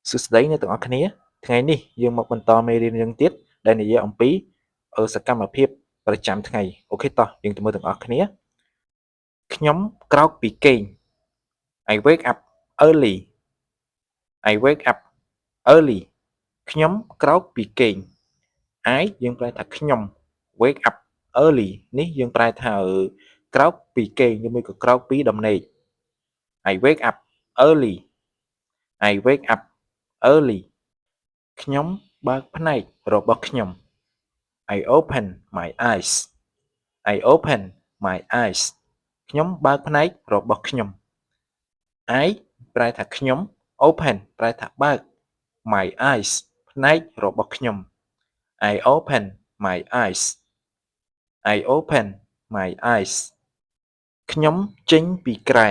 សួស្តីអ្នកទាំងអស់គ្នាថ្ងៃនេះយើងមកបន្តមេរៀនយើងទៀតដែលនិយាយអំពីសកម្មភាពប្រចាំថ្ងៃអូខេតោះយើងទៅមើលទាំងអស់គ្នាខ្ញុំក្រោកពីគេង I wake up early I wake up early ខ្ញុំក្រោកពីគេង I យើងប្រែថាខ្ញុំ wake up early នេះយើងប្រែថាក្រោកពីគេងឬមួយក៏ក្រោកពីដំណេក I wake up early I wake up early ខ្ញុំបើកភ្នែករបស់ខ្ញុំ I open my eyes I open my eyes ខ្ញុំបើកភ្នែករបស់ខ្ញុំ I ប្រែថាខ្ញុំ open ប្រែថាបើក my eyes ភ្នែករបស់ខ្ញុំ I open my eyes I open my eyes ខ្ញុំចេញពីក្រែ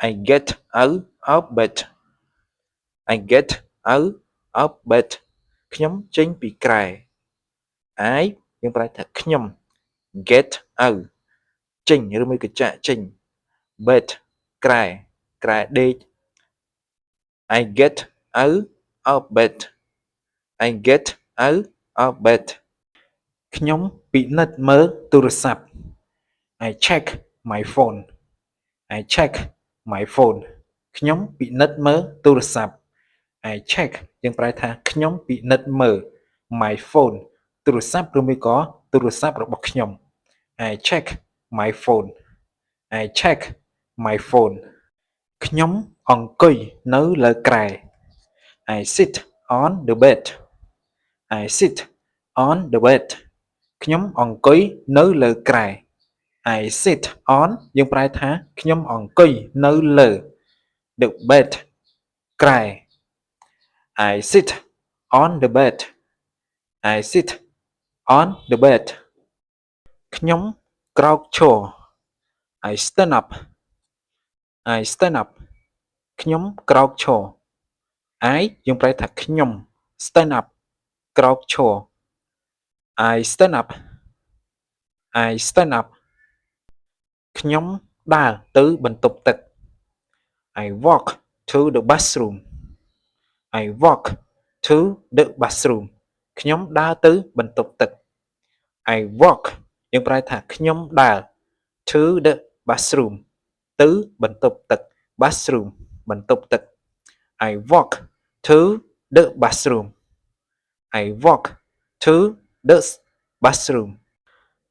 I get out of bed I get out of bed ខ្ញុំចេញពីក្រែ I យើងប្រែថាខ្ញុំ get out ចេញឬមួយក៏ចាកចេញ bed ក្រែដេក I get out of bed I get out of bed ខ្ញុំពិនិត្យមើលទូរស័ព្ទ I check my phone I check my phone ខ្ញុំពិនិត្យមើលទូរស័ព្ទ I check យើងប្រែថាខ្ញុំពិនិត្យមើល my phone ទូរស័ព្ទឬមួយក៏ទូរស័ព្ទរបស់ខ្ញុំ I check my phone I check my phone ខ្ញុំអង្គុយនៅលើក្រែ I sit on the bed I sit on the bed ខ្ញុំអង្គុយនៅលើក្រែ I sit on យើងប្រែថាខ្ញុំអង្គុយនៅលើ the bed ក្រែ I sit on the bed I sit on the bed ខ្ញុំក្រោកឈរ I stand up I stand up ខ្ញុំក្រោកឈរ I យើងប្រែថាខ្ញុំ stand up ក្រោកឈរ I stand up I stand up ខ្ញុំដើរទៅបន្ទប់ទឹក I walk to the bathroom I walk to the bathroom ខ្ញុំដើរទៅបន្ទប់ទឹក I walk យើងប្រែថាខ្ញុំដើរ to the bathroom ទៅបន្ទប់ទឹក bathroom បន្ទប់ទឹក I walk to the bathroom I walk to the bathroom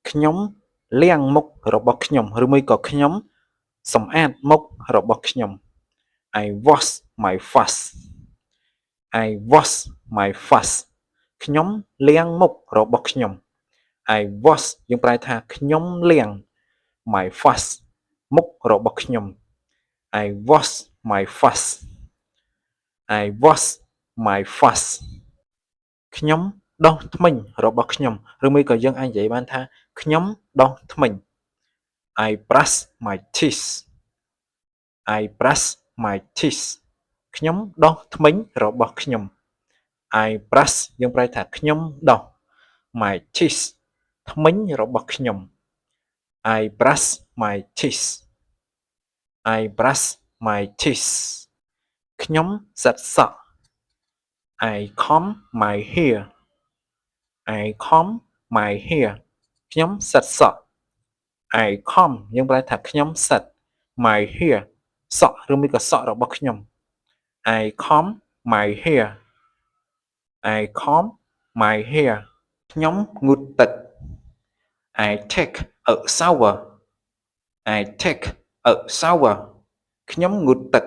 ខ្ញុំលាងមុខរបស់ខ្ញុំឬមួយក៏ខ្ញុំសម្អាតមុខរបស់ខ្ញុំ I wash my face I wash my face ខ្ញុំលាងមុខរបស់ខ្ញុំ I wash យើងប្រែថាខ្ញុំលាង my face មុខរបស់ខ្ញុំ I wash my face I wash my face ខ្ញុំដុសធ្មេញរបស់ខ្ញុំឬមួយក៏យើងអាចនិយាយបានថាខ្ញុំដុសធ្មេញ I brush my teeth I brush my teeth ខ្ញុំដុសធ្មេញរបស់ខ្ញុំ I brush យើងប្រែថាខ្ញុំដុស my teeth ធ្មេញរបស់ខ្ញុំ I brush my teeth I brush my teeth ខ្ញុំសិតសក់ I comb my hair I comb my hair ខ្ញុំសិតសក់ I comb យើងប្រែថាខ្ញុំសិត my hair សក់ឬមួយក៏សក់របស់ខ្ញុំ I comb my hair I comb my hair ខ្ញុំងូតទឹក I take a shower I take a shower ខ្ញុំងូតទឹក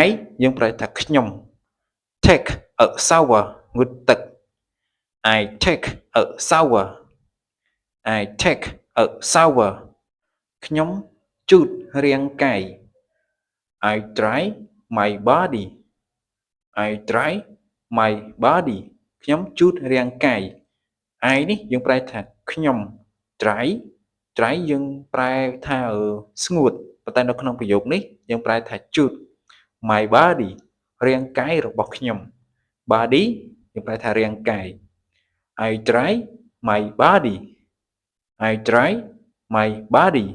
I យើងប្រែថាខ្ញុំ take a shower ងូតទឹក I take a shower I take a shower ខ្ញុំជូតរាងកាយ I dry my body I dry my body ខ្ញុំជូតរាងកាយ I នេះយើងប្រែថាខ្ញុំ dry យើងប្រែថាស្ងួតប៉ុន្តែនៅក្នុងប្រយោគនេះយើងប្រែថាជូត my body រាងកាយរបស់ខ្ញុំ body យើងប្រែថារាងកាយ I dry my body I dry my body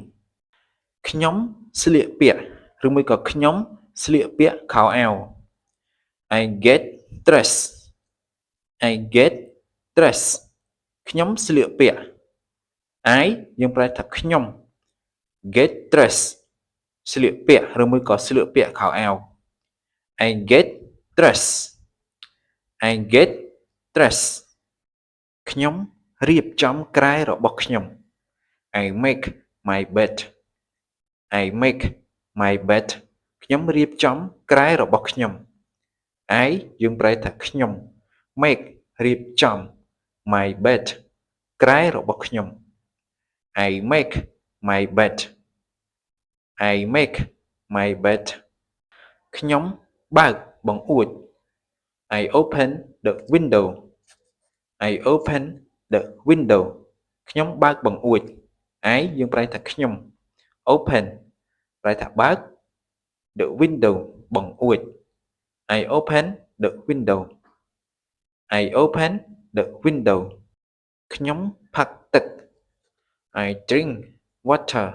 ខ្ញុំស្លៀកពាក់ឬមួយក៏ខ្ញុំស្លៀកពាក់ខោអាវ I get dress I get dress ខ្ញុំស្លៀកពាក់ I យើងប្រែថាខ្ញុំ get dress ស្លៀកពាក់ឬមួយក៏ស្លៀកពាក់ខោអាវ I get dress I get dress ខ្ញុំរៀបចំក្រែរបស់ខ្ញុំ I make my bed I make my bed ខ្ញុំរៀបចំក្រែរបស់ខ្ញុំ I យើងប្រែថាខ្ញុំ make រៀបចំ my bed ក្រែរបស់ខ្ញុំ I make my bed I make my bed ខ្ញុំបើកបង្អួច I open the window I open the window ខ្ញុំបើកបង្អួច I យើងប្រែថាខ្ញុំ open ប្រែថាបើក the window បង្អួច I open the window I open the window ខ្ញុំផឹកទឹក I drink water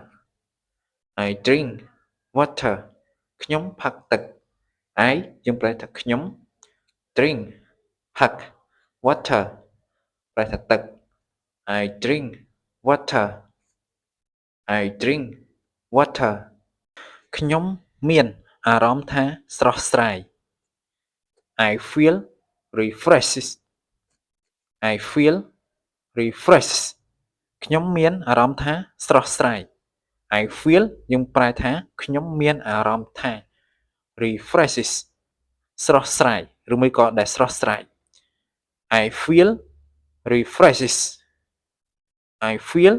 I drink water ខ្ញុំផឹកទឹក I យើងប្រែថាខ្ញុំ drink ផឹក water ប្រែថាទឹក I drink water I drink water ខ្ញុំមានអារម្មណ៍ថាស្រស់ស្រាយ I feel refreshed I feel refreshed ខ្ញុំមានអារម្មណ៍ថាស្រស់ស្រាយ I feel យើងប្រែថាខ្ញុំមានអារម្មណ៍ថា refreshes ស្រស់ស្រាយឬមួយក៏ដែលស្រស់ស្រាយ I feel refreshes I feel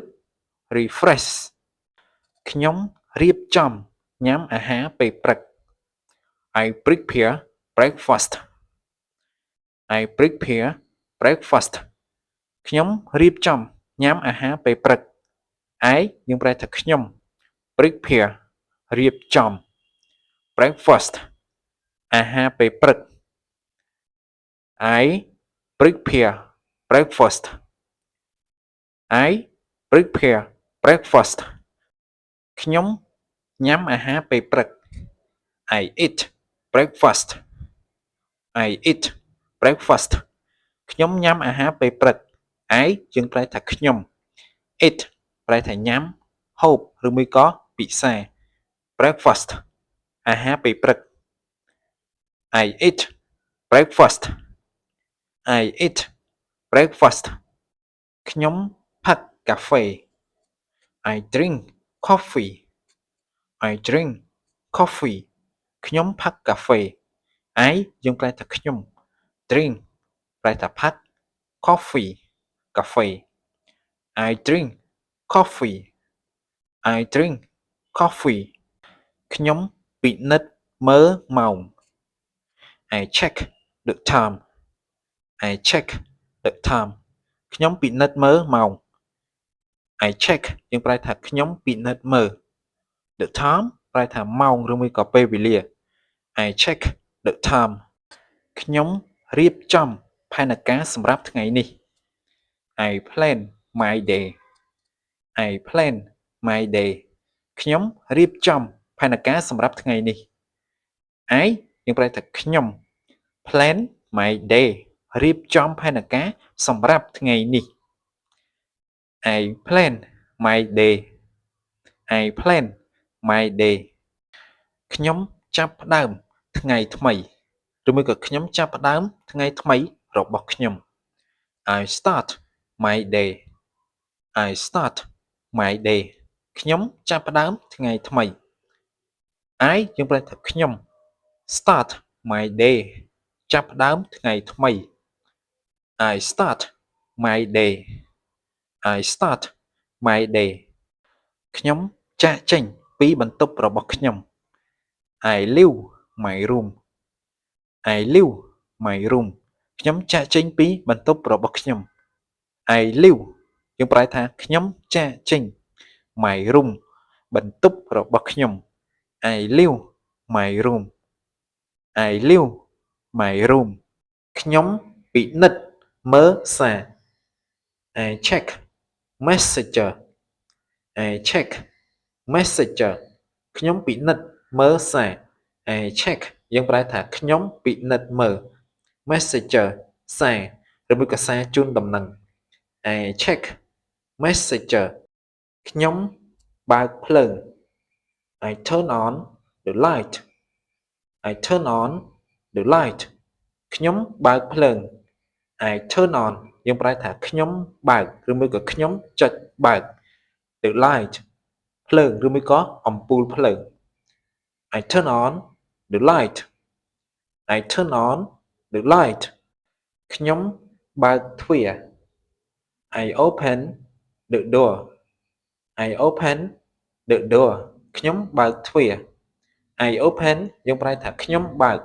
refreshed ខ្ញុំរៀបចំញ៉ាំអាហារពេលព្រឹក I prepare breakfast I prepare breakfast ខ្ញុំរៀបចំញ៉ាំអាហារពេលព្រឹក I យើងប្រែថាខ្ញុំ prepare រៀបចំ breakfast អាហារពេលព្រឹក I prepare breakfast I prepare breakfast ខ្ញុំញ៉ាំអាហារពេលព្រឹក I eat breakfast I eat breakfast ខ្ញុំញ៉ាំអាហារពេលព្រឹក I យើងប្រែថាខ្ញុំ eat ប្រែថាញ៉ាំហូបឬមួយក៏ពិសា breakfast អាហារពេលព្រឹក I eat breakfast I eat breakfast ខ្ញុំផឹកកាហ្វេ I drink coffee I drink coffee ខ្ញុំផឹកកាហ្វេ I យើងប្រែថាខ្ញុំ drink ប្រែថាផឹក coffee កាហ្វេ I drink coffee I drink coffee ខ្ញុំពិនិត្យមើលម៉ោង I check the time I check the time ខ្ញុំពិនិត្យមើលម៉ោង I check យើងប្រែថាខ្ញុំពិនិត្យមើល the time ប្រែថាម៉ោងឬមួយក៏ពេលវេលា I check the time ខ្ញុំរៀបចំផែនការសម្រាប់ថ្ងៃនេះ I plan my day I plan my day ខ្ញុំរៀបចំផែនការសម្រាប់ថ្ងៃនេះ I យើងប្រែថាខ្ញុំ plan my day រៀបចំផែនការសម្រាប់ថ្ងៃនេះ I plan my day I plan my day ខ្ញុំចាប់ផ្ដើមថ្ងៃថ្មីឬមួយក៏ខ្ញុំចាប់ផ្ដើមថ្ងៃថ្មីរបស់ខ្ញុំ I start my day I start my day ខ្ញុំចាប់ផ្ដើមថ្ងៃថ្មី I យើងប្រែថាខ្ញុំ start my day ចាប់ផ្ដើមថ្ងៃថ្មី I start my day I start my day ខ្ញុំចាកចេញពីបន្ទប់របស់ខ្ញុំ I leave my room I leave my room ខ្ញុំចាកចេញពីបន្ទប់របស់ខ្ញុំ I leave យើងប្រែថាខ្ញុំចាកចេញ my room បន្ទប់របស់ខ្ញុំ I leave my room I leave my room ខ្ញុំពិនិត្យមើលសារ I check messenger I check messenger ខ្ញុំពិនិត្យមើលសារ check យើងប្រែថាខ្ញុំពិនិត្យមើល messenger សារឬមួយក៏សារជូនដំណឹង check messenger ខ្ញុំបើកភ្លើង I turn on the light I turn on the light ខ្ញុំបើកភ្លើង I turn on យើងប្រែថាខ្ញុំបើកឬមួយក៏ខ្ញុំចុចបើក the light ភ្លើងឬមួយក៏អំពូលភ្លើង I turn on the light I turn on the light ខ្ញុំបើកទ្វារ I open the door I open the door ខ្ញុំបើកទ្វារ I open យើងប្រែថាខ្ញុំបើក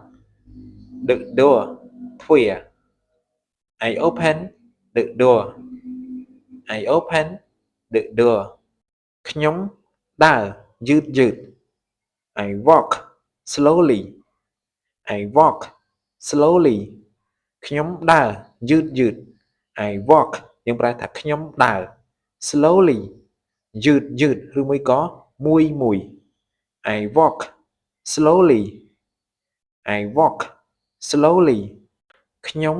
the door ទ្វារ I open the door I open the door ខ្ញុំដើរយឺតយឺត I walk slowly I walk slowly ខ្ញុំដើរយឺតយឺត I walk យើងប្រែថាខ្ញុំដើរ slowly យឺតយឺតឬមួយក៏មួយមួយ I walk slowly I walk slowly ខ្ញុំ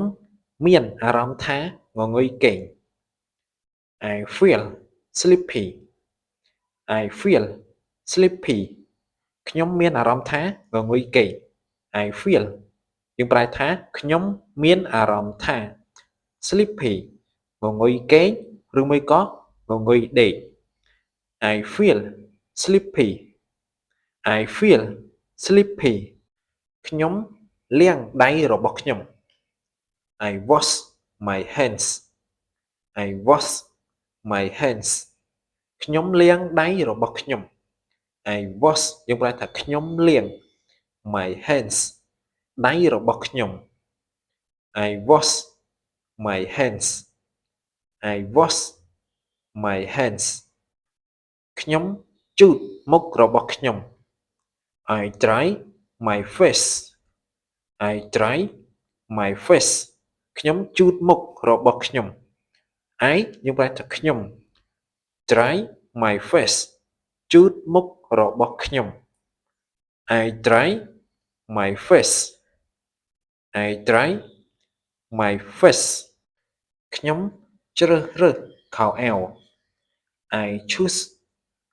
មានអារម្មណ៍ថាងងុយគេង I feel sleepy I feel sleepy ខ្ញុំមានអារម្មណ៍ថាងងុយគេង I feel យើងប្រែថាខ្ញុំមានអារម្មណ៍ថា sleepy ងងុយគេងឬមួយក៏ងងុយដេក I feel sleepy I feel sleepy ខ្ញុំលាងដៃរបស់ខ្ញុំ I wash my hands I wash my hands ខ្ញុំលាងដៃរបស់ខ្ញុំ I wash យើងប្រែថាខ្ញុំលាង my hands ដៃរបស់ខ្ញុំ I wash my hands I wash my hands ខ្ញុំជូតមុខរបស់ខ្ញុំ I dry my face I dry my face ខ្ញុំជូតមុខរបស់ខ្ញុំ I យើងប្រែថាខ្ញុំ dry my face ជូតមុខរបស់ខ្ញុំ I dry my face I dry my face ខ្ញុំជ្រើសរើសខោអាវ I choose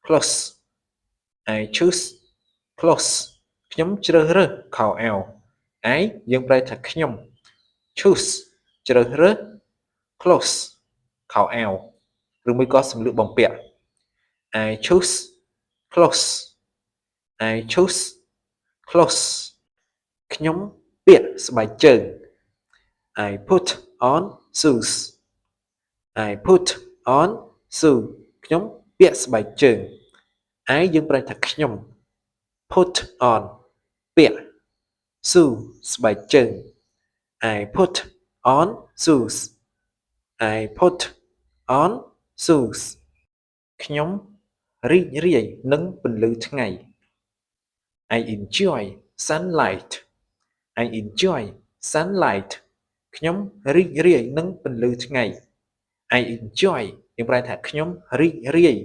clothes I choose clothes ខ្ញុំជ្រើសរើសខោអាវ I យើងប្រែថាខ្ញុំ choose ជ្រើសរើស clothes ខោអាវឬមួយក៏សម្លៀកបំពាក់ I choose clothes I choose clothes ខ្ញុំពាក់ស្បែកជើង I put on shoes I put on shoes ខ្ញុំពាក់ស្បែកជើង I យើងប្រែថាខ្ញុំ put on ពាក់ shoe ស្បែកជើង I put on shoes I put on shoes ខ្ញុំរីករាយនឹងពន្លឺថ្ងៃ I enjoy sunlight I enjoy sunlight ខ្ញុំរីករាយនឹងពន្លឺថ្ងៃ I enjoy យើងប្រែថាខ្ញុំរីករាយ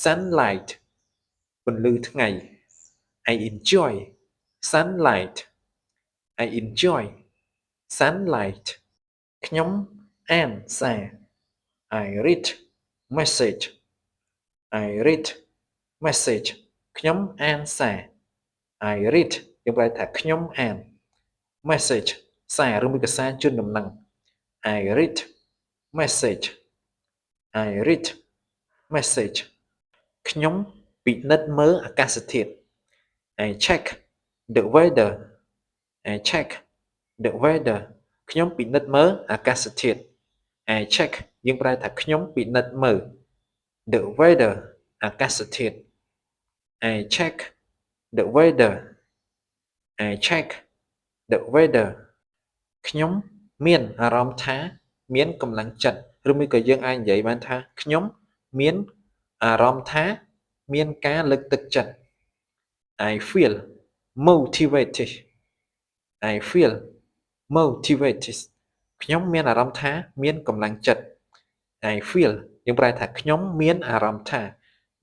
sunlight ពន្លឺថ្ងៃ I enjoy sunlight I enjoy sunlight ខ្ញុំអានសារ I read message I read message ខ្ញុំអានសារ I read យើងប្រែថាខ្ញុំអាន message សារឬមួយក៏សារជូនដំណឹង I read message I read message ខ្ញុំពិនិត្យមើលអាកាសធាតុ I check the weather I check the weather ខ្ញុំពិនិត្យមើលអាកាសធាតុ I check យើងប្រែថាខ្ញុំពិនិត្យមើល the weather អាកាសធាតុ I check the weather I check the weather ខ្ញុំមានអារម្មណ៍ថាមានកម្លាំងចិត្តឬមួយក៏យើងអាចនិយាយបានថាខ្ញុំមានអារម្មណ៍ថាមានការលើកទឹកចិត្ត I feel motivated I feel motivated ខ្ញុំមានអារម្មណ៍ថាមានកម្លាំងចិត្ត I feel យើងប្រែថាខ្ញុំមានអារម្មណ៍ថា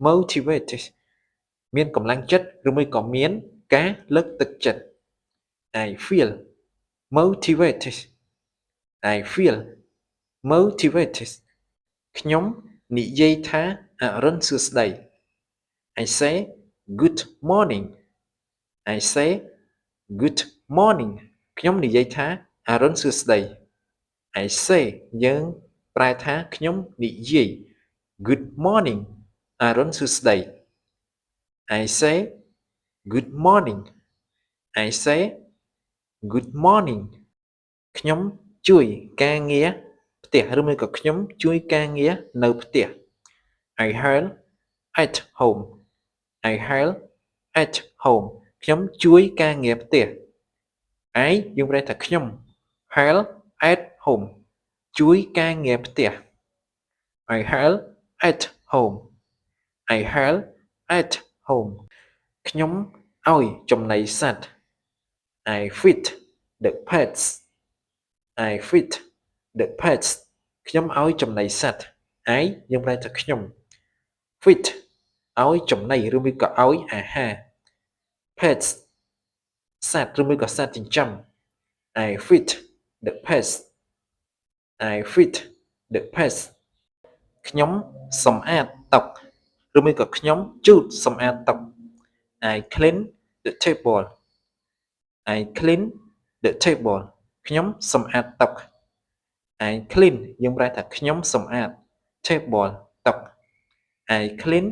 motivated មានកម្លាំងចិត្តឬមួយក៏មាន ការលើកទឹកចិត្ត I feel motivated I feel motivated ខ្ញុំនិយាយថាអរុនសួស្តី I say good morning I say good morning ខ្ញុំនិយាយថាអរុនសួស្តី I say យើងប្រែថាខ្ញុំនិយាយ good morning អរុនសួស្តី I say good morning I say good morning ខ្ញុំជួយការងារផ្ទះឬមួយក៏ខ្ញុំជួយការងារនៅផ្ទះ I help at home I help at home ខ្ញុំជួយការងារផ្ទះ I យើងប្រែថាខ្ញុំ help at home ជួយការងារផ្ទះ I help at home I help at home ខ្ញុំឲ្យចំណីសត្វ I feed the pets I feed the pets ខ្ញុំឲ្យចំណីសត្វ I យើងប្រែថាខ្ញុំ feed ឲ្យចំណីឬមួយក៏ឲ្យអាហារ pets សត្វឬមួយក៏សត្វចិញ្ចឹម I feed the pets I feed the pets ខ្ញុំសម្អាតតុឬមួយក៏ខ្ញុំជូតសម្អាតតុ I clean the table I clean the table ខ្ញុំសម្អាតតុ I clean យើងប្រែថាខ្ញុំសម្អាត table តុ I clean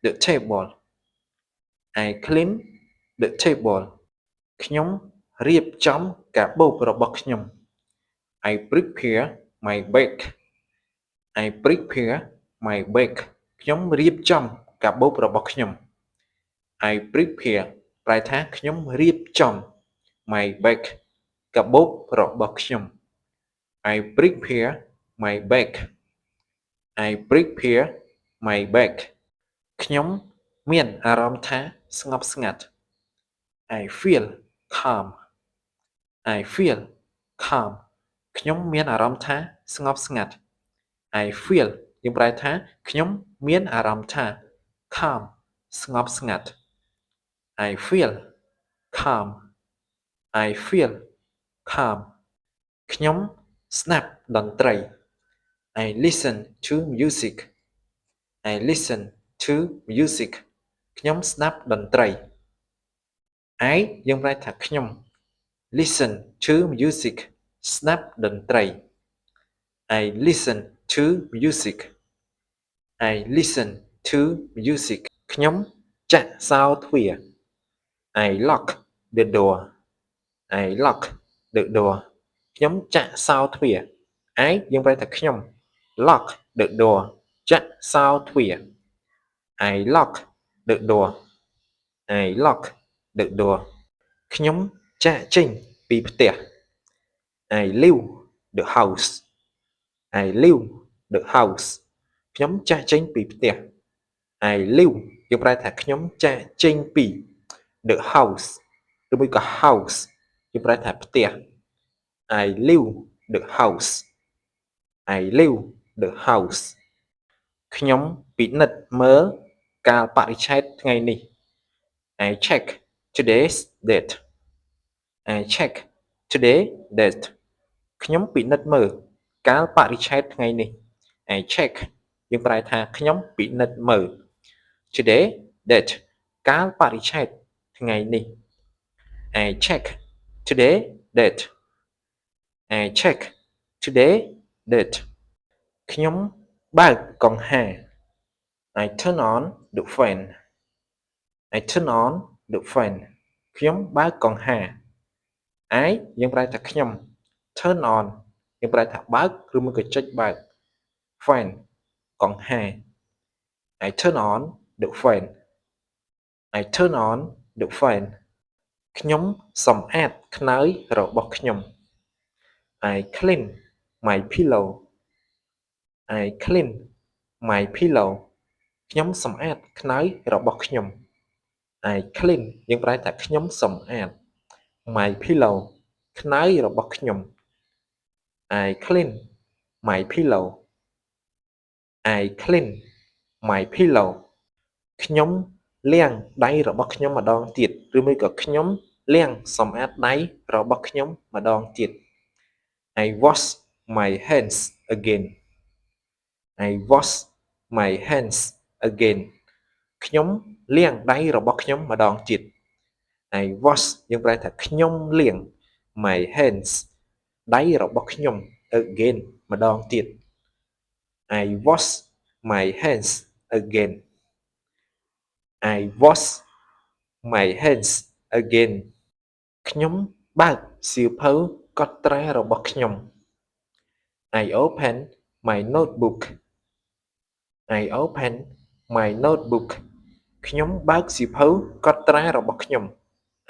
the table I clean the table ខ្ញុំរៀបចំកាបូបរបស់ខ្ញុំ I prepare my bag I prepare my bag ខ្ញុំរៀបចំកាបូបរបស់ខ្ញុំ I prepare ប្រែថាខ្ញុំរៀបចំ my bag កាបូបរបស់ខ្ញុំ I prepare my bag I prepare my bag ខ្ញុំមានអារម្មណ៍ថាស្ងប់ស្ងាត់ I feel calm I feel calm ខ្ញុំមានអារម្មណ៍ថាស្ងប់ស្ងាត់ I feel យើងប្រែថាខ្ញុំមានអារម្មណ៍ថា calm ស្ងប់ស្ងាត់ I feel calm I feel calm ខ្ញុំស្ដាប់តន្ត្រី I listen to music I listen to music ខ្ញុំស្ដាប់តន្ត្រី I យើងប្រែថាខ្ញុំ listen to music ស្ដាប់តន្ត្រី I listen to music I listen to music ខ្ញុំចាក់សោទ្វារ I lock the door I lock the door ខ្ញុំចាក់សោទ្វារ I យើងប្រែថាខ្ញុំ lock the door ចាក់សោទ្វារ I lock the door I lock the door ខ្ញុំចាកចេញពីផ្ទះ I leave the house I leave the house ខ្ញុំចាកចេញពីផ្ទះ I leave យើងប្រែថាខ្ញុំចាកចេញពី the house ឬមួយក៏ house យើងប្រែថាផ្ទះ I leave the house I leave the house ខ្ញុំពិនិត្យមើលកាលបរិច្ឆេទថ្ងៃនេះ I check today's date I check today date ខ្ញុំពិនិត្យមើលកាលបរិច្ឆេទថ្ងៃនេះ I check យើងប្រែថាខ្ញុំពិនិត្យមើល today date កាលបរិច្ឆេទថ្ងៃនេះ I check today date I check today date ខ្ញុំបើកកង្ហារ I turn on the fan I turn on the fan ខ្ញុំបើកកង្ហារ I យើងប្រែថាខ្ញុំ turn on យើងប្រែថាបើកឬមួយក៏ចុចបើក fan កង្ហារ I turn on the fan I turn on the fan ខ្ញុំសម្អាតខ្នើយរបស់ខ្ញុំ I clean my pillow I clean my pillow ខ្ញុំសម្អាតខ្នើយរបស់ខ្ញុំ I clean យើងប្រែថាខ្ញុំសម្អាត my pillow ខ្នើយរបស់ខ្ញុំ I clean my pillow I clean my pillow ខ្ញុំ លាងដៃរបស់ខ្ញុំម្ដងទៀតឬមួយក៏ខ្ញុំលាងសម្អាតដៃរបស់ខ្ញុំម្ដងទៀត I wash my hands again I wash my hands again ខ្ញុំលាងដៃរបស់ខ្ញុំម្ដងទៀត I wash យើងប្រែថាខ្ញុំលាង my hands ដៃរបស់ខ្ញុំ again ម្ដងទៀត I wash my hands again I wash my hands again ខ្ញុំបើកសៀវភៅកត់ត្រារបស់ខ្ញុំ I open my notebook I open my notebook ខ្ញុំបើកសៀវភៅកត់ត្រារបស់ខ្ញុំ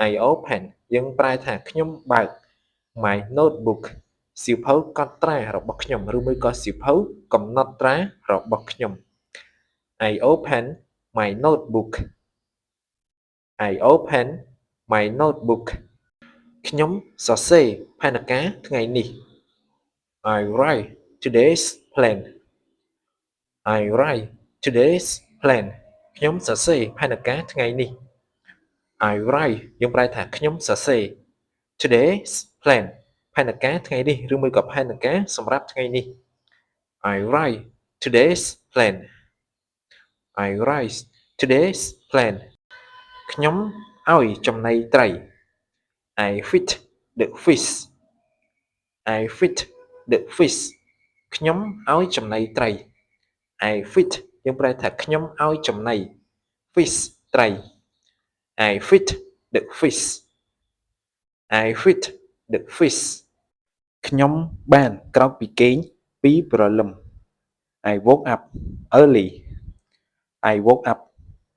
I open យើងប្រែថាខ្ញុំបើក my notebook សៀវភៅកត់ត្រារបស់ខ្ញុំឬមួយក៏សៀវភៅកំណត់ត្រារបស់ខ្ញុំ I open my notebook I open my notebook ខ្ញុំសរសេរផែនការថ្ងៃនេះ I write today's plan I write today's plan ខ្ញុំសរសេរផែនការថ្ងៃនេះ I write យើងប្រែថាខ្ញុំសរសេរ today's plan ផែនការថ្ងៃនេះឬមួយក៏ផែនការសម្រាប់ថ្ងៃនេះ I write today's plan I write today's plan ខ្ញុំឲ្យចំណីត្រី I feed the fish I feed the fish ខ្ញុំឲ្យចំណីត្រី I feed យើងប្រែថាខ្ញុំឲ្យចំណី fish ត្រី I feed the fish I feed the fish ខ្ញុំបានក្រោកពីគេងពីព្រលឹម I woke up early I woke up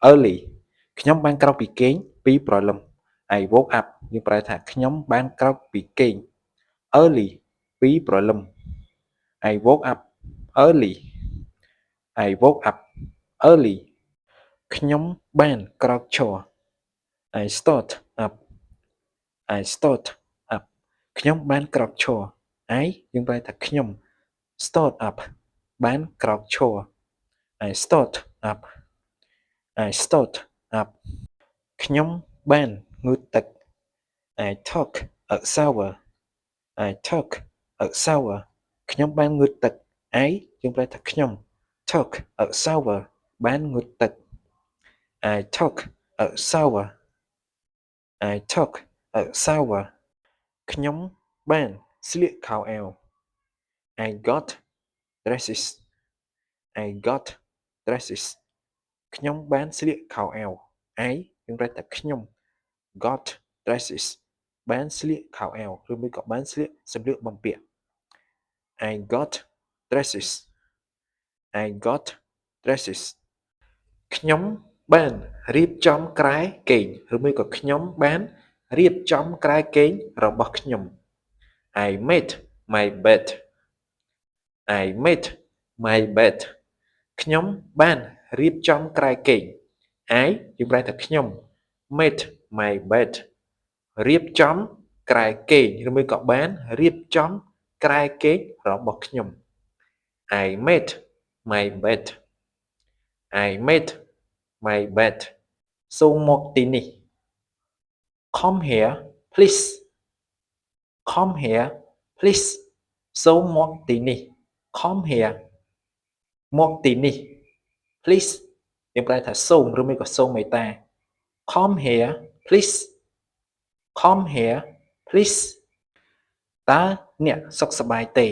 early ខ្ញុំបានក្រោកពីគេងពីព្រលឹម I woke up យើងប្រែថាខ្ញុំបានក្រោកពីគេង early ពីព្រលឹម I woke up early I woke up early ខ្ញុំបានក្រោកឈរ I stood up I stood up ខ្ញុំបានក្រោកឈរ I យើងប្រែថាខ្ញុំ stood up បានក្រោកឈរ I stood up I stood up ខ្ញុំបានងូតទឹក I took a shower I took a shower ខ្ញុំបានងូតទឹក I យើងប្រែថាខ្ញុំ took a shower បានងូតទឹក I took a shower I took a shower ខ្ញុំបានស្លៀកខោអាវ I got dresses I got dresses ខ្ញុំបានស្លៀកខោអាវ I យើងប្រែថាខ្ញុំ got dresses បានស្លៀកខោអាវឬមួយក៏បានស្លៀកសម្លៀកបំពាក់ I got dresses I got dresses ខ្ញុំបានរៀបចំក្រែគេងឬមួយក៏ខ្ញុំបានរៀបចំក្រែគេងរបស់ខ្ញុំ I made my bed I made my bed ខ្ញុំបានរៀបចំក្រែគេង I យើងប្រែថាខ្ញុំ made my bed រៀបចំក្រែគេងឬមួយក៏បានរៀបចំក្រែគេងរបស់ខ្ញុំ I made my bed I made my bed សូមមកទីនេះ Come here please Come here please សូមមកទីនេះ Come here មកទីនេះ please យើងប្រែថាសូមឬមួយក៏សូមមេត្តា Come here please Come here please តើអ្នកសុខសប្បាយទេ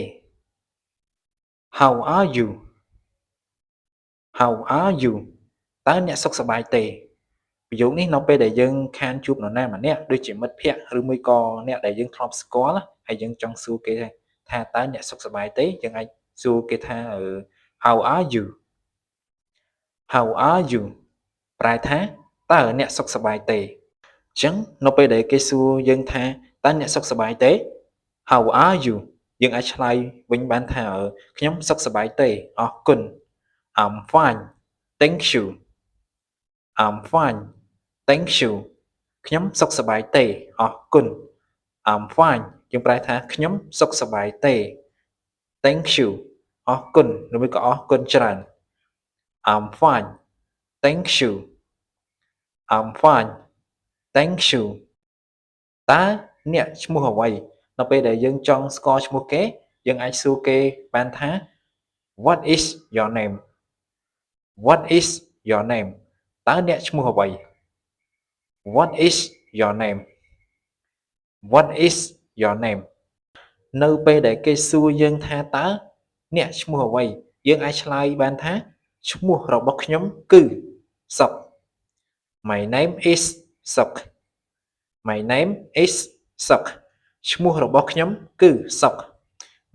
How are you How are you តើអ្នកសុខសប្បាយទេប្រយោគនេះនៅពេលដែលយើងខានជួបនរណាម្នាក់ដូចជាមិត្តភក្តិឬមួយក៏អ្នកដែលយើងធ្លាប់ស្គាល់ហើយយើងចង់សួរគេថាតើអ្នកសុខសប្បាយទេយើងអាចសួរគេថា How are you How are you ប្រែថាតើអ្នកសុខសប្បាយទេអញ្ចឹងនៅពេលដែលគេសួរយើងថាតើអ្នកសុខសប្បាយទេ How are you យើងអាចឆ្លើយវិញបានថាខ្ញុំសុខសប្បាយទេអរគុណ I'm fine thank you I'm fine thank you ខ្ញុំសុខសប្បាយទេអរគុណ I'm fine យើងប្រែថាខ្ញុំសុខសប្បាយទេ thank you អរគុណឬមួយក៏អរគុណច្រើន I'm fine thank you I'm fine thank you តើអ្នកឈ្មោះអ្វីនៅពេលដែលយើងចង់ស្គាល់ឈ្មោះគេយើងអាចសួរគេបានថា What is your name What is your name តើអ្នកឈ្មោះអ្វី What is your name What is your name នៅពេលដែលគេសួរយើងថាតើអ្នកឈ្មោះអ្វីយើងអាចឆ្លើយបានថាឈ្មោះរបស់ខ្ញុំគឺសុក My name is សុក My name is សុកឈ្មោះរបស់ខ្ញុំគឺសុក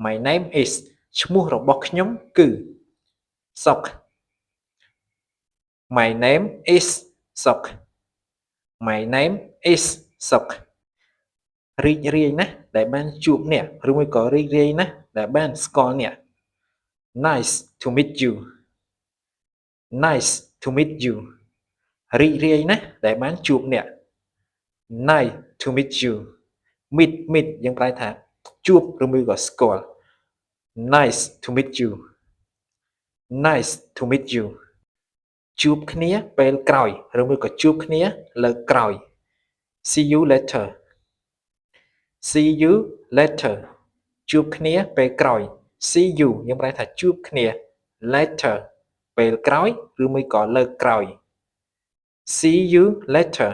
My name is ឈ្មោះរបស់ខ្ញុំគឺសុក My name is សុក My name is សុករីករាយណាស់ដែលបានជួបអ្នកឬមួយក៏រីករាយណាស់ដែលបានស្គាល់អ្នក Nice to meet you Nice to meet you រីករាយណាស់ដែលបានជួបអ្នក Nice to meet you meet យើងប្រែថាជួបឬមួយក៏ស្គាល់ Nice to meet you Nice to meet you ជួបគ្នាពេលក្រោយឬមួយក៏ជួបគ្នាលើកក្រោយ See you later See you later ជួបគ្នាពេលក្រោយ See you យើងប្រែថាជួបគ្នា later ពេលក្រោយឬមួយក៏លើកក្រោយ See you later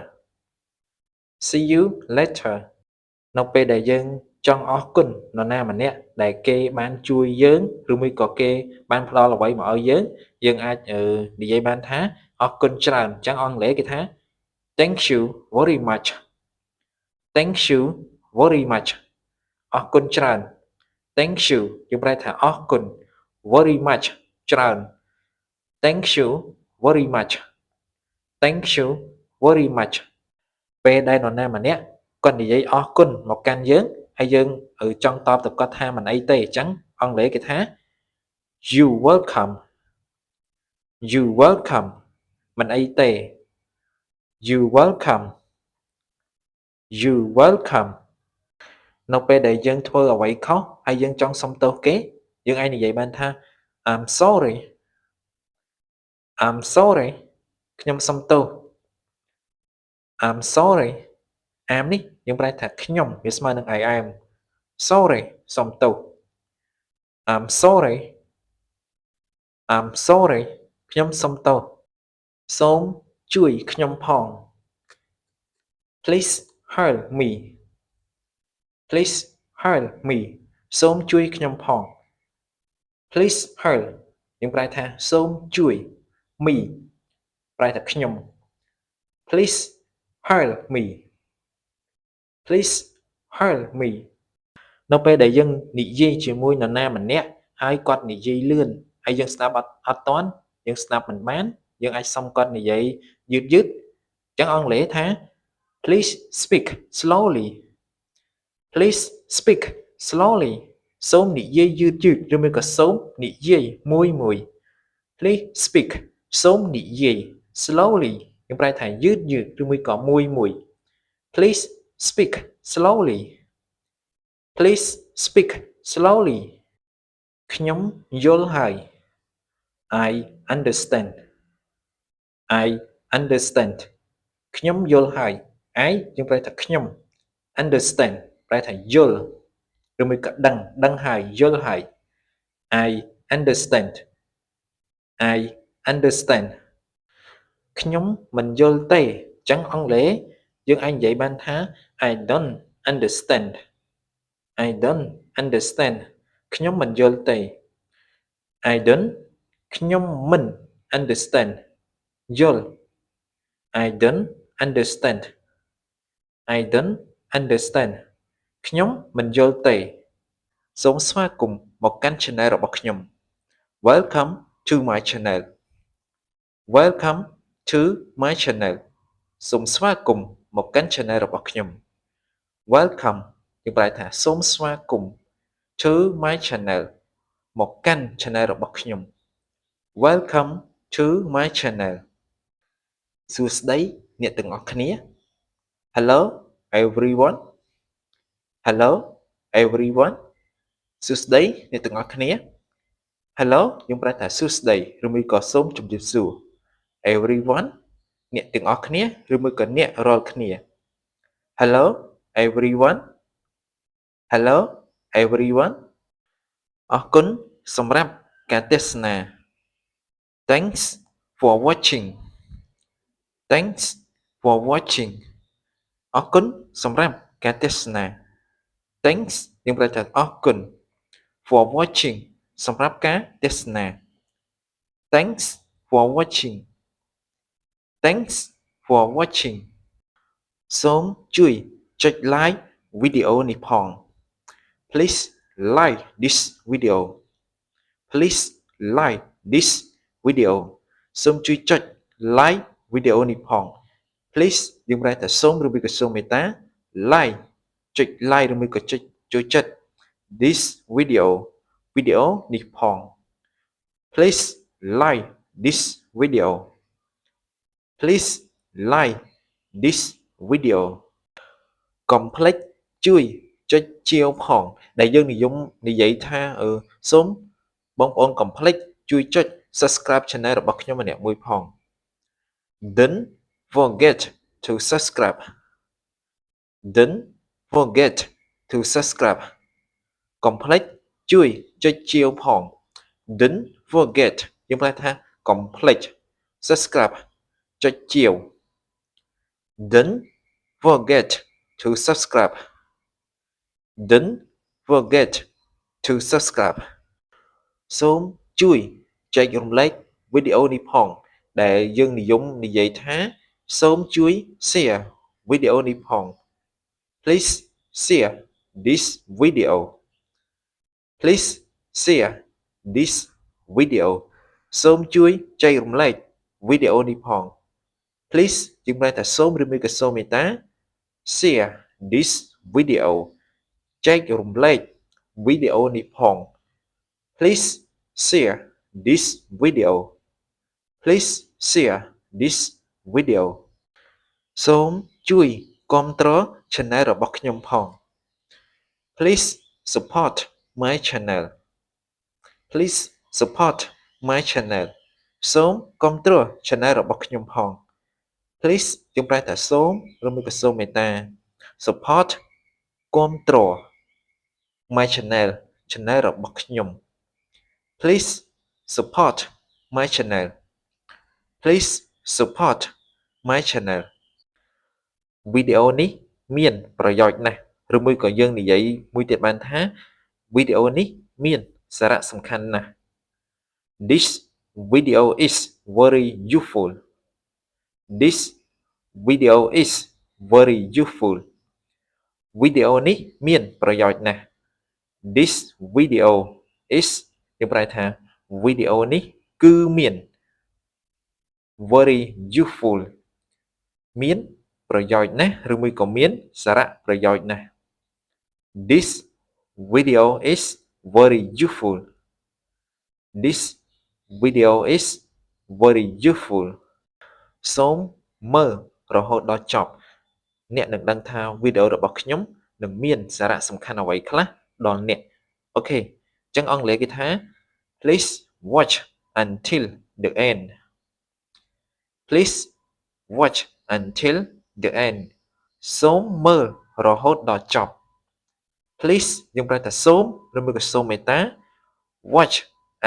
See you later នៅពេលដែលយើងចង់អរគុណនរណាម្នាក់ដែលគេបានជួយយើងឬមួយក៏គេបានផ្ដល់អ្វីមកឲ្យយើងអាចនិយាយបានថាអរគុណច្រើនអញ្ចឹងអង់គ្លេសគេថា Thank you very much Thank you very much អរគុណច្រើន Thank you យើងប្រែថាអរគុណ very much ច្រើន Thank you very much Thank you very much ពេលដែលនរណាម្នាក់គាត់និយាយអរគុណមកកាន់យើងហើយយើងចង់តបទៅគាត់ថាមិនអីទេអញ្ចឹងអង់គ្លេសគេថា You welcome You welcome មិនអីទេ You welcome You welcome នៅពេលដែលយើងធ្វើអ្វីខុសហើយយើងចង់សុំទោសគេយើងអាចនិយាយបានថា I'm sorry I'm sorry ខ្ញុំសុំទោស I'm sorry I'm នេះយើងប្រែថាខ្ញុំវាស្មើនឹង I am sorry សុំទោស I'm sorry I'm sorry ខ្ញុំសុំទោសសូមជួយខ្ញុំផង Please help me Please help me សូមជួយខ្ញុំផង Please help យើងប្រែថាសូមជួយ me ប្រែថាខ្ញុំ Please help me Please help me នៅពេលដែលយើងនិយាយជាមួយនរណាម្នាក់ហើយគាត់និយាយលឿនហើយយើងស្ដាប់អត់ទាន់យើងស្ដាប់មិនបានយើងអាចសុំគាត់និយាយយឺតអញ្ចឹងអង់គ្លេសថា Please speak slowly Please speak slowly សូមនិយាយយឺតឬមួយក៏សូមនិយាយមួយ Please speak សូមនិយាយ slowly យើងប្រែថាយឺតឬមួយក៏មួយ Please speak slowly Please speak slowly ខ្ញុំយល់ហើយ I understand I understand ខ្ញុំយល់ហើយ I យើងប្រែថាខ្ញុំ understand ប្រែថាយល់ឬមួយក៏ដឹងហើយយល់ហើយ I understand I understand ខ្ញុំមិនយល់ទេអញ្ចឹងអង់គ្លេសយើងអាចនិយាយបានថា I don't understand I don't understand ខ្ញុំមិនយល់ទេ I don't ខ្ញុំមិន understand យល់ I don't understand I don't understand ខ្ញុំមិនយល់ទេសូមស្វាគមន៍មកកាន់ channel របស់ខ្ញុំ Welcome to my channel Welcome to my channel សូមស្វាគមន៍មកកាន់ channel របស់ខ្ញុំ Welcome យើងប្រែថាសូមស្វាគមន៍ to my channel មកកាន់ channel របស់ខ្ញុំ Welcome to my channel សួស្តីអ្នកទាំងអស់គ្នា Hello everyone Hello everyone សួស្តីអ្នកទាំងអស់គ្នា Hello យើងប្រែថាសួស្តីឬមួយក៏សូមជម្រាបសួរ Everyone អ្នកទាំងអស់គ្នាឬមួយក៏អ្នករាល់គ្នា Hello everyone Hello everyone អរគុណសម្រាប់ការទស្សនា Thanks for watching Thanks for watching អរគុណសម្រាប់ការទស្សនា Thanks យើងប្រែថាអរគុណ for watching សម្រាប់ការទស្សនា Thanks for watching Thanks for watching សូមជួយចុច like វីដេអូនេះផង Please like this video Please like this video សូមជួយចុច like វីដេអូនេះផង Please យើងប្រែថាសូមឬមួយក៏សូមមេត្តា like ចុច like ឬមួយក៏ចុចចូលចិត្ត this video វីដេអូនេះផង Please like this video Please like this video កុំភ្លេចជួយចុចជាវផងដែលយើងនិយមនិយាយថាសូមបងប្អូនកុំភ្លេចជួយចុច subscribe channel របស់ខ្ញុំម្នាក់មួយផង Don't forget to subscribe Don't forget to subscribe កុំភ្លេចជួយចុចជាវផង Don't forget យើងប្រែថាកុំភ្លេច subscribe ចុចជាវ Don't forget to subscribe Don't forget to subscribe សូមជួយចែករំលែកវីដេអូនេះផងដែលយើងនិយមនិយាយថាសូមជួយ share វីដេអូនេះផង Please share this video Please share this video សូមជួយចែករំលែកវីដេអូនេះផង Please យើងប្រែថាសូមឬមួយក៏សូមមេត្តា share this video ចែករំលែកវីដេអូនេះផង Please share this video Please share this video សូមជួយគាំទ្រ channel របស់ខ្ញុំផង Please support my channel Please support my channel សូមគាំទ្រ channel របស់ខ្ញុំផង Please យើងប្រែថាសូមឬមួយក៏សូមមេត្តា support គាំទ្រ my channel របស់ខ្ញុំ Please support my channel Please support my channel វីដេអូនេះមានប្រយោជន៍ណាស់ឬមួយក៏យើងនិយាយមួយទៀតបានថាវីដេអូនេះមានសារៈសំខាន់ណាស់ This video is very useful This video is very useful វីដេអូនេះមានប្រយោជន៍ណាស់ This video is យើងប្រែថាវីដេអូនេះគឺមាន very useful មានប្រយោជន៍ណាស់ឬមួយក៏មានសារៈប្រយោជន៍ណាស់ This video is very useful This video is very useful សូមមើលរហូតដល់ចប់អ្នកនឹងដឹងថាវីដេអូរបស់ខ្ញុំនឹងមានសារៈសំខាន់អ្វីខ្លះដល់អ្នកអូខេអញ្ចឹងអង់គ្លេសគេថា Please watch until the end Please watch until the end សូមមើលរហូតដល់ចប់ Please យើងប្រែថាសូមឬមួយក៏សូមមេត្តា watch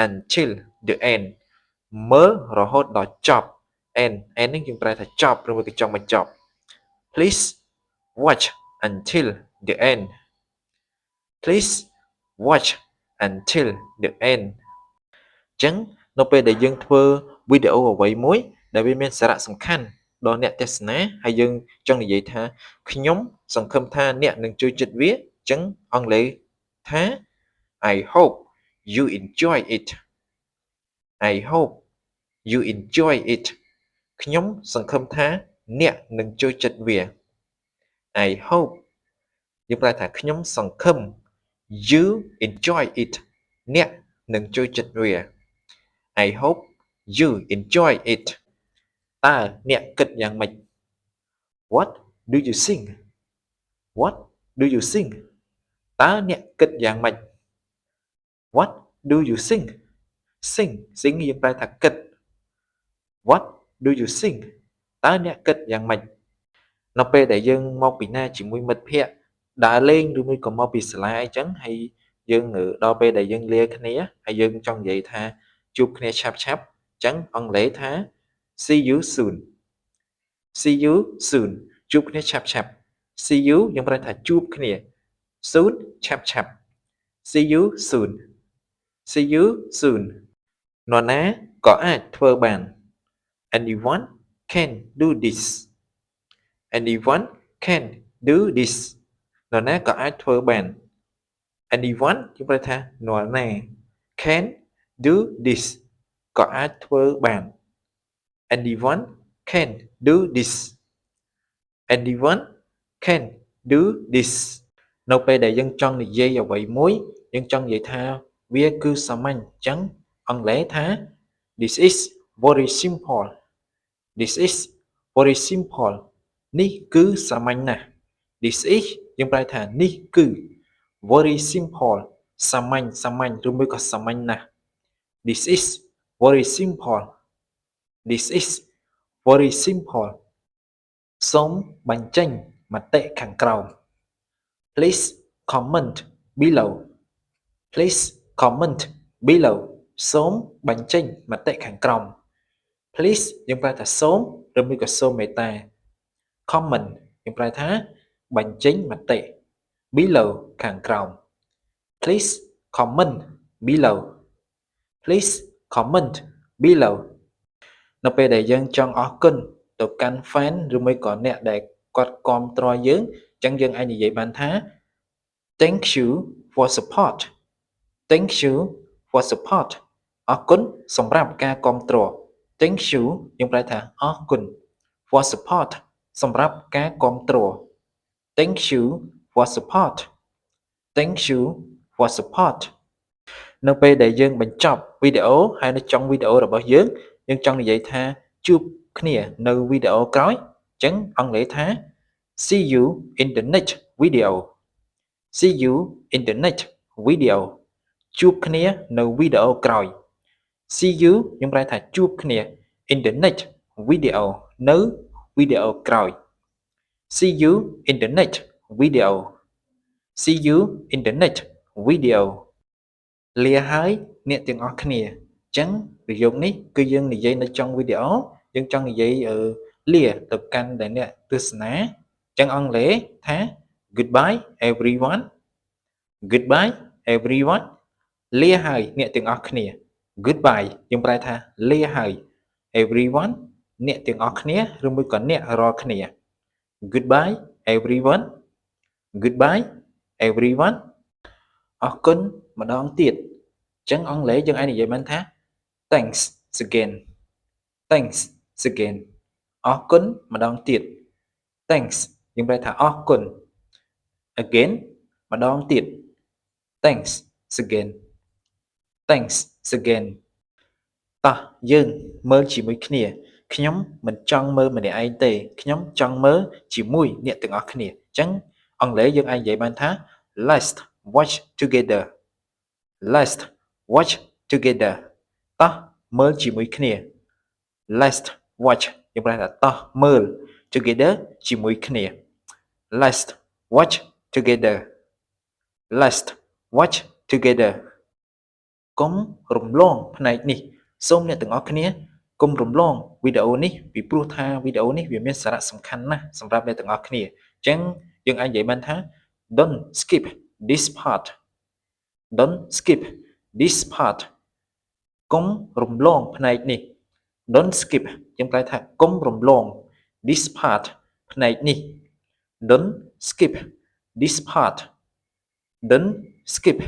until the end មើលរហូតដល់ចប់ end នេះយើងប្រែថាចប់ឬមួយក៏ចង់បញ្ចប់ Please watch until the end Please watch until the end អញ្ចឹងនៅពេលដែលយើងធ្វើវីដេអូអ្វីមួយដែលវាមានសារៈសំខាន់ដល់អ្នកទស្សនាហើយយើងចង់និយាយថាខ្ញុំសង្ឃឹមថាអ្នកនឹងជួយចិត្តវាអញ្ចឹងអង់គ្លេសថា I hope you enjoy it I hope you enjoy it ខ្ញុំសង្ឃឹមថាអ្នកនឹងចូលចិត្តវា I hope យើងប្រែថាខ្ញុំសង្ឃឹម you enjoy it អ្នកនឹងចូលចិត្តវា I hope you enjoy it តើអ្នកគិតយ៉ាងម៉េច What do you think What do you think តើអ្នកគិតយ៉ាងម៉េច What do you think think យើងប្រែថាគិត What do you think តើអ្នកគិតយ៉ាងម៉េចនៅពេលដែលយើងមកពីណាជាមួយមិត្តភ័ក្តិដើរលេងឬមួយក៏មកពីសាលាអីចឹងហើយយើងដល់ពេលដែលយើងលាគ្នាហើយយើងចង់និយាយថាជួបគ្នាឆាប់ៗអញ្ចឹងអង់គ្លេសថា see you soon see you soon ជួបគ្នាឆាប់ៗ see you យើងប្រែថាជួបគ្នា soon ឆាប់ៗ see you soon see you soon នរណាក៏អាចធ្វើបាន anyone can do this anyone can do this នរណាក៏អាចធ្វើបាន anyone យើងប្រែថានរណា can do this ក៏អាចធ្វើបាន anyone can do this anyone can do this នៅពេលដែលយើងចង់និយាយអ្វីមួយយើងចង់និយាយថាវាគឺសាមញ្ញអញ្ចឹងអង់គ្លេសថា this is very simple this is very simple នេះគឺសាមញ្ញណាស់ this is យើងប្រែថានេះគឺ very simple សាមញ្ញឬមួយក៏សាមញ្ញណាស់ this is very simple this is very simple សូមបញ្ចេញមតិខាងក្រោម please comment below please comment below សូមបញ្ចេញមតិខាងក្រោម please យើងប្រែថាសូមឬមួយក៏សូមមេត្តា comment យើងប្រែថាបញ្ចេញមតិ below ខាងក្រោម please comment below please comment below នៅពេលដែលយើងចង់អរគុណទៅកាន់ fan ឬមួយក៏អ្នកដែលគាត់គាំទ្រយើងអញ្ចឹងយើងអាចនិយាយបានថា thank you for support thank you for support អរគុណសម្រាប់ការគាំទ្រ thank you យើងប្រែថាអរគុណ for support សម្រាប់ការគាំទ្រ thank you for support thank you for support នៅពេលដែលយើងបញ្ចប់វីដេអូហើយនៅចុងវីដេអូរបស់យើងចង់និយាយថាជួបគ្នានៅវីដេអូក្រោយអញ្ចឹងអង់គ្លេសថា see you in the next video see you in the next video ជួបគ្នានៅវីដេអូក្រោយ see you យើងប្រែថាជួបគ្នា in the next video នៅវីដេអូក្រោយ see you in the next video see you in the next video លាហើយអ្នកទាំងអស់គ្នាអញ្ចឹងប្រយោគនេះគឺយើងនិយាយនៅចុងវីដេអូយើងចង់និយាយលាទៅកាន់តែអ្នកទស្សនាអញ្ចឹងអង់គ្លេសថា goodbye everyone goodbye everyone លាហើយអ្នកទាំងអស់គ្នា goodbye យើងប្រែថាលាហើយ everyone អ្នកទាំងអស់គ្នាឬមួយក៏អ្នករាល់គ្នា goodbye everyone goodbye everyone អរគុណម្ដងទៀតអញ្ចឹងអង់គ្លេសយើងអាចនិយាយបានថា thanks again thanks again អរគុណម្ដងទៀត thanks យើងប្រែថាអរគុណ again ម្ដងទៀត thanks again thanks again តោះយើងមើលជាមួយគ្នាខ្ញុំមិនចង់មើលម្នាក់ឯងទេខ្ញុំចង់មើលជាមួយអ្នកទាំងអស់គ្នាអញ្ចឹងអង់គ្លេសយើងអាចនិយាយបានថា let's watch together let's watch together តោះមើលជាមួយគ្នា let's watch យើងប្រែថាតោះមើល together ជាមួយគ្នា let's watch together let's watch together កុំរំលងផ្នែកនេះសូមអ្នកទាំងអស់គ្នាកុំរំលងវីដេអូនេះពីព្រោះថាវីដេអូនេះវាមានសារៈសំខាន់ណាស់សម្រាប់អ្នកទាំងអស់គ្នាអញ្ចឹងយើងអាចនិយាយបានថា don't skip this part don't skip this part កុំរំលងផ្នែកនេះ don't skip យើងប្រែថាកុំរំលង this part ផ្នែកនេះ don't skip this part don't skip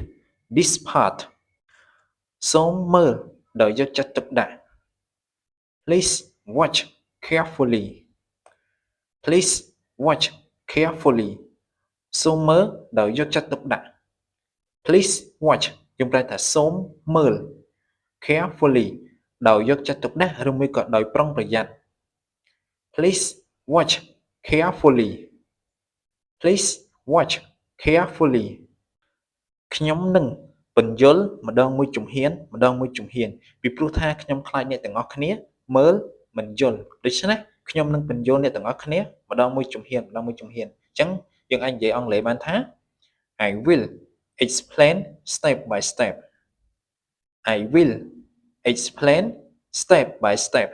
this part សូមមើលដោយយកចិត្តទុកដាក់ please watch carefully please watch carefully សូមមើលដោយយកចិត្តទុកដាក់ please watch យើងប្រែថាសូមមើល carefully ដោយយកចិត្តទុកដាក់ឬមួយក៏ដោយប្រុងប្រយ័ត្ន please watch carefully please watch carefully ខ្ញុំនឹងពន្យល់ម្ដងមួយជំហានពីព្រោះថាខ្ញុំខ្លាចអ្នកទាំងអស់គ្នាមើលមិនយល់ដូច្នេះ ខ្ញុំនឹងបញ្យល់អ្នកទាំងអស់គ្នាម្ដងមួយជំហានអញ្ចឹងយើងអាចនិយាយអង់គ្លេសបានថា I will explain step by step I will explain step by step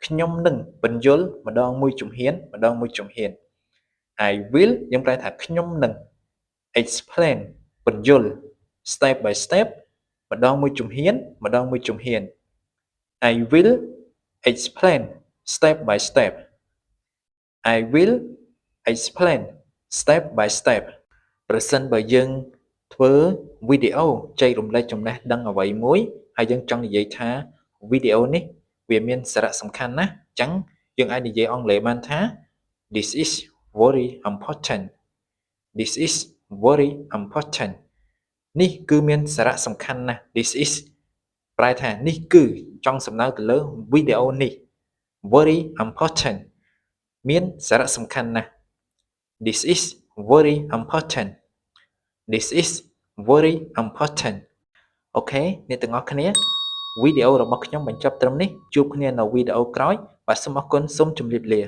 ខ្ញុំនឹងបញ្យល់ម្ដងមួយជំហាន I will យើងប្រែថាខ្ញុំនឹង explain បញ្យល់ step by step ម្ដងមួយជំហាន I will explain step by step I will explain step by step ប្រសិនបើយើងធ្វើវីដេអូចែករំលែកចំណេះដឹងអ្វីមួយហើយយើងចង់និយាយថាវីដេអូនេះវាមានសារៈសំខាន់ណាស់អញ្ចឹងយើងអាចនិយាយអង់គ្លេសបានថា This is very important This is very important នេះគឺមានសារៈសំខាន់ណាស់ This is ប្រែថានេះគឺចង់សំដៅទៅលើវីដេអូនេះ very important មានសារៈសំខាន់ណាស់ This is very important This is very important អូខេអ្នកទាំងអស់គ្នាវីដេអូរបស់ខ្ញុំបញ្ចប់ត្រឹមនេះជួបគ្នានៅវីដេអូក្រោយបាទសូមអរគុណសូមជម្រាបលា